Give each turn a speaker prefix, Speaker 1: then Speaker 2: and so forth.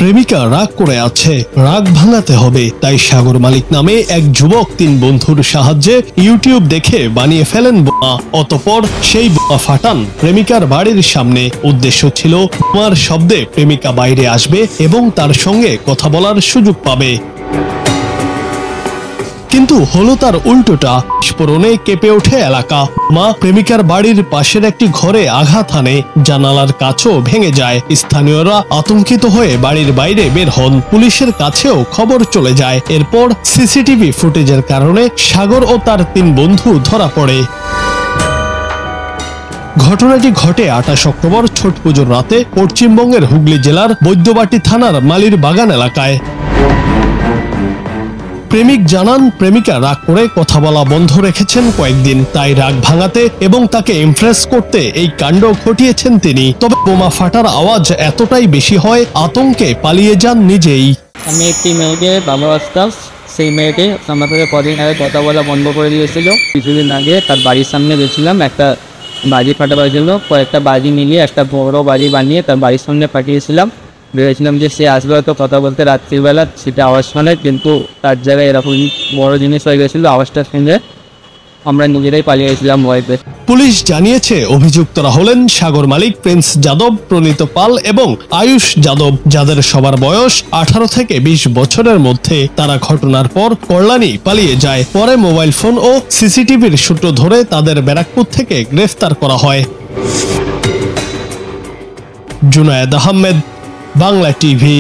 Speaker 1: প্রেমিকা রাগ করে আছে, রাগ ভাঙাতে হবে। তাই সাগর মালিক নামে এক যুবক 3 বন্ধুর সাহায্যে ইউটিউব দেখে বানিয়ে ফেলেন বোমা। অতঃপর সেই বোমা ফাটান প্রেমিকার বাড়ির সামনে। উদ্দেশ্য ছিল বোমার শব্দে প্রেমিকা বাইরে আসবে এবং তার সঙ্গে কথা বলার সুযোগ পাবে। কিন্তু হলো তার উল্টোটা। বিস্ফোরণে কেঁপে ওঠে এলাকা। মা প্রেমিকার বাড়ির পাশের একটি ঘরে আঘাত হানে, জানালার কাচও ভেঙে যায়। স্থানীয়রা আতঙ্কিত হয়ে বাড়ির বাইরে বের হন। পুলিশের কাছেও খবর চলে যায়। এরপর সিসিটিভি ফুটেজের কারণে সাগর ও তার 3 বন্ধু ধরা পড়ে। ঘটনাটি ঘটে 28 অক্টোবর ছট পুজোর রাতে পশ্চিমবঙ্গের হুগলি জেলার বৈদ্যবাটি থানার মালির বাগান এলাকায়। প্রেমিক জানান, প্রেমিকা রাগ করে কথা বলা বন্ধ রেখেছেন কয়েকদিন। তাই রাগ ভাঙাতে এবং তাকে ইমপ্রেস করতে এই কাণ্ড ঘটিয়েছেন তিনি। তবে বোমা ফাটার আওয়াজ এতটাই বেশি হয়, আতঙ্কে পালিয়ে যান নিজেই।
Speaker 2: আমি একটি মেয়েকে ভালোবাসতাম। সেই মেয়েকে আমার সাথে কদিন আগে কথা বলা বন্ধ করে দিয়েছিল। কিছুদিন আগে তার বাড়ির সামনে গেছিলাম, একটা বাজি ফাটাবার জন্য। কয়েকটা বাজি মিলিয়ে একটা বড় বাজি বানিয়ে তার বাড়ির সামনে পাঠিয়েছিলাম। ভেবেছিলাম যে সে আসবে হয়তো কথা বলতে রাত্রিবেলা, সেটা আওয়াজ শোনে, কিন্তু তার জায়গায় এরকম বড় জিনিস হয়ে গেছিলো। আওয়াজটা শুনে আমরা নিজেরাই পালিয়ে গেছিলাম ভয়তে।
Speaker 1: পুলিশ জানিয়েছে অভিযুক্তরা হলেন সাগর মালিক, প্রিন্স যাদব, প্রণীত পাল এবং আয়ুষ যাদব, যাদের সবার বয়স 18 থেকে 20 বছরের মধ্যে। তারা ঘটনার পর কল্যাণী পালিয়ে যায়। পরে মোবাইল ফোন ও সিসিটিভির সূত্র ধরে তাদের ব্যারাকপুর থেকে গ্রেফতার করা হয়। জুনায়েদ আহমেদ, বাংলা টিভি।